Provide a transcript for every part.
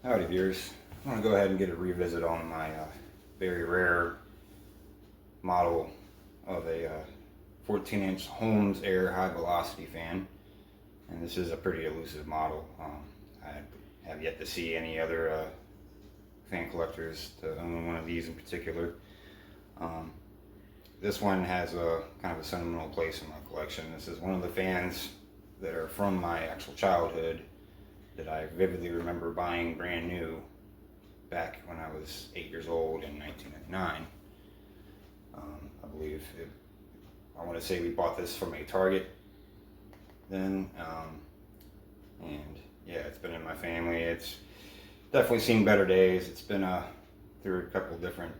Howdy viewers. I want to go ahead and get a revisit on my very rare model of a 14-inch Holmes-Air high velocity fan. And this is a pretty elusive model. I have yet to see any other fan collectors to own one of these in particular. This one has a kind of a sentimental place in my collection. This is one of the fans that are from my actual childhood that I vividly remember buying brand new back when I was 8 years old in 1999. I believe I want to say we bought this from a Target then, and yeah, it's been in my family. It's definitely seen better days. It's been through a couple different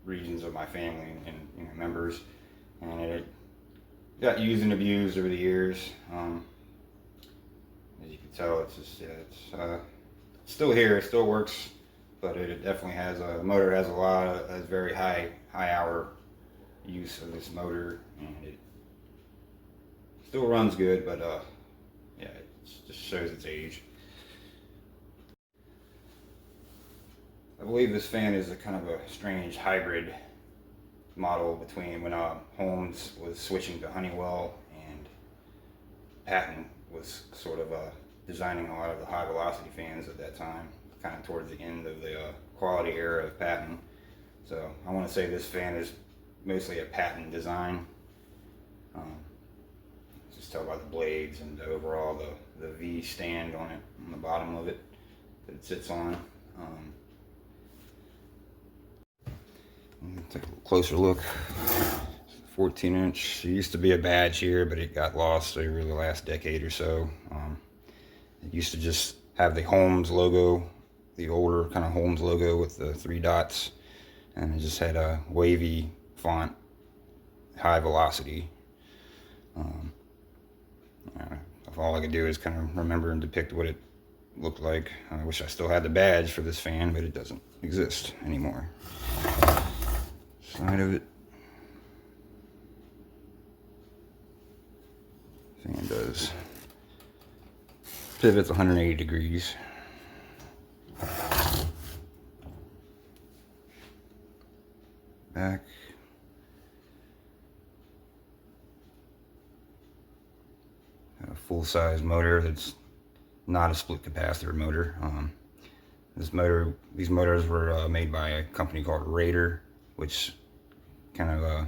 regions of my family and members, and it got used and abused over the years. As you can tell, it's just it's still here. It still works, but it definitely has the motor has has very high hour use of this motor, and it still runs good, but yeah, it just shows its age. I believe this fan is a kind of a strange hybrid model between when Holmes was switching to Honeywell and Patton was sort of designing a lot of the high velocity fans at that time, kind of towards the end of the quality era of Patton. So I want to say this fan is mostly a Patton design. Just tell by the blades and overall the V stand on it, on the bottom of it that it sits on. Take a closer look. 14-inch. It used to be a badge here, but it got lost over the last decade or so. It used to just have the Holmes logo, the older kind of Holmes logo with the 3 dots, and it just had a wavy font, high velocity. All I could do is kind of remember and depict what it looked like. I wish I still had the badge for this fan, but it doesn't exist anymore. Side of it. Fan does pivots 180 degrees. Back. A full-size motor that's not a split capacitor motor. These motors were made by a company called Raider, which kind of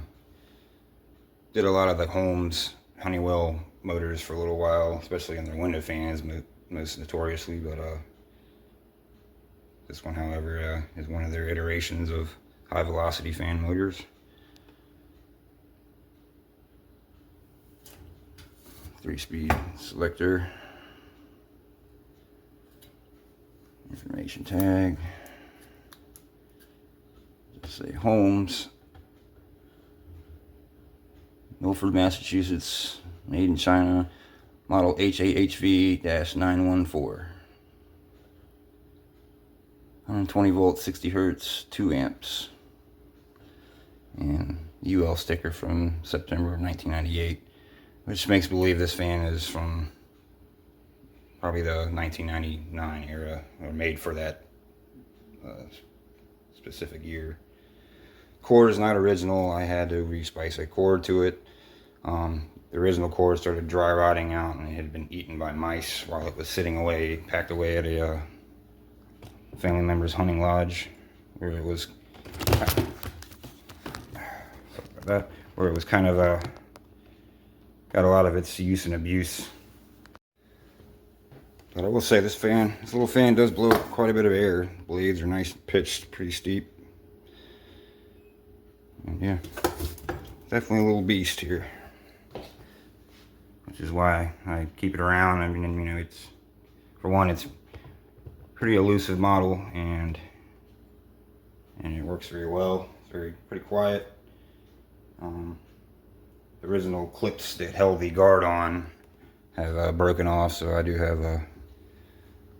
did a lot of the Holmes Honeywell motors for a little while, especially in their window fans, most notoriously. But this one, however, is one of their iterations of high velocity fan motors. 3-speed selector, information tag, just say Holmes, Milford, Massachusetts, made in China, model HAHV-914, 120 volts, 60 hertz, 2 amps, and UL sticker from September of 1998. Which makes believe this fan is from probably the 1999 era, or made for that specific year. Cord is not original. I had to respice a cord to it. The original cord started dry rotting out, and it had been eaten by mice while it was sitting away, packed away at a family member's hunting lodge, where it was kind of got a lot of its use and abuse. But I will say this little fan does blow quite a bit of air. Blades are nice pitched, pretty steep. And yeah, definitely a little beast here. Which is why I keep it around. I mean, you know, it's, for one, it's a pretty elusive model, and it works very well. It's pretty quiet. The original clips that held the guard on have broken off, so I do have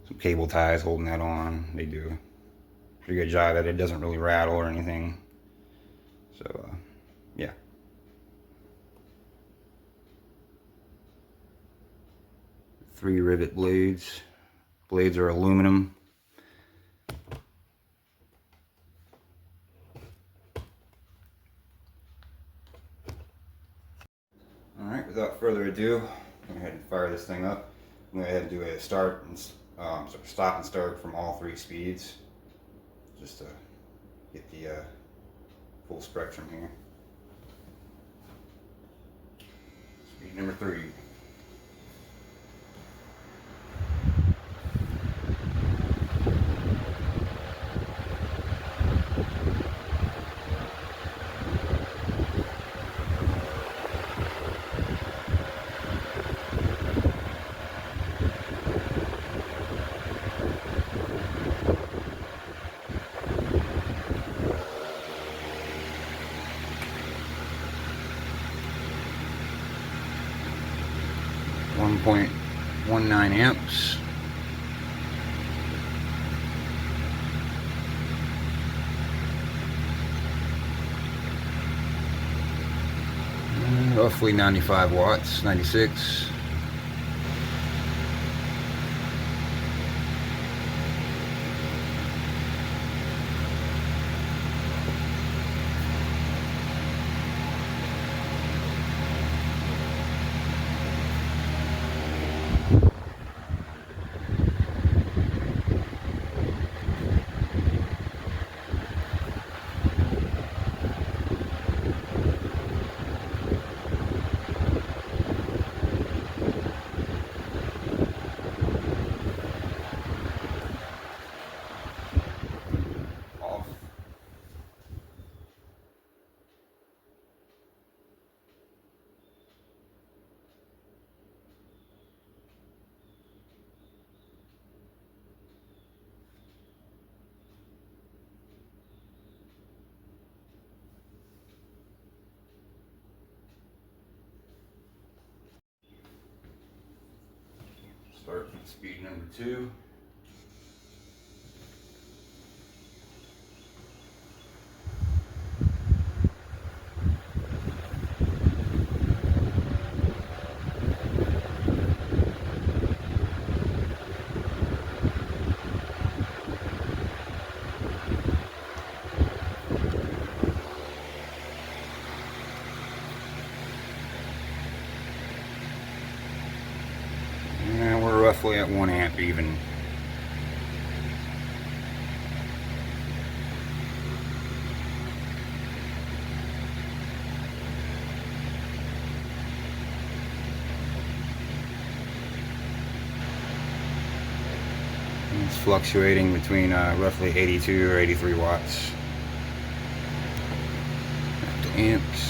some cable ties holding that on. They do a pretty good job at it. It doesn't really rattle or anything. So, yeah. 3 rivet blades. Blades are aluminum. Alright, without further ado, I'm going to go ahead and fire this thing up. I'm going to go ahead and do a stop and start from all 3 speeds, just to get the full spectrum here. Speed number 3. .19 amps. Roughly 95 watts, 96. Start from speed number 2. And we're roughly at 1 amp even. It's fluctuating between roughly 82 or 83 watts. Back to amps.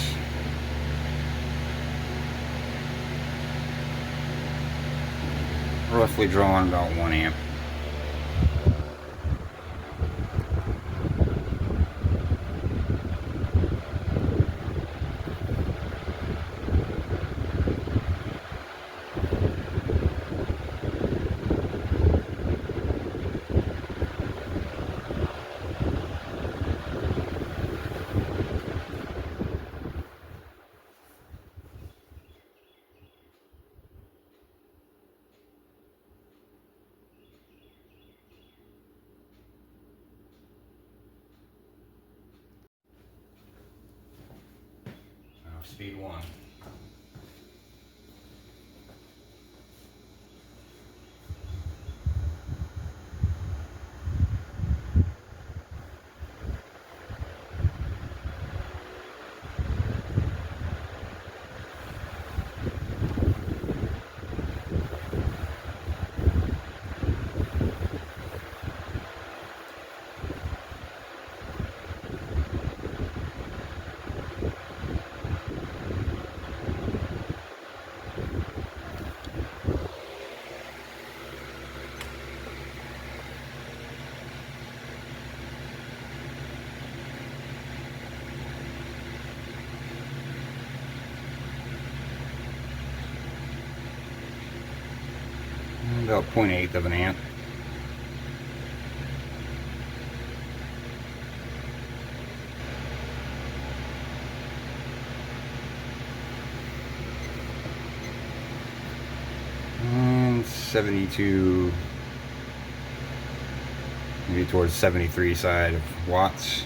Roughly drawing about 1 amp. Speed 1. About 0.8 of an amp. And 72 maybe towards 73 side of watts.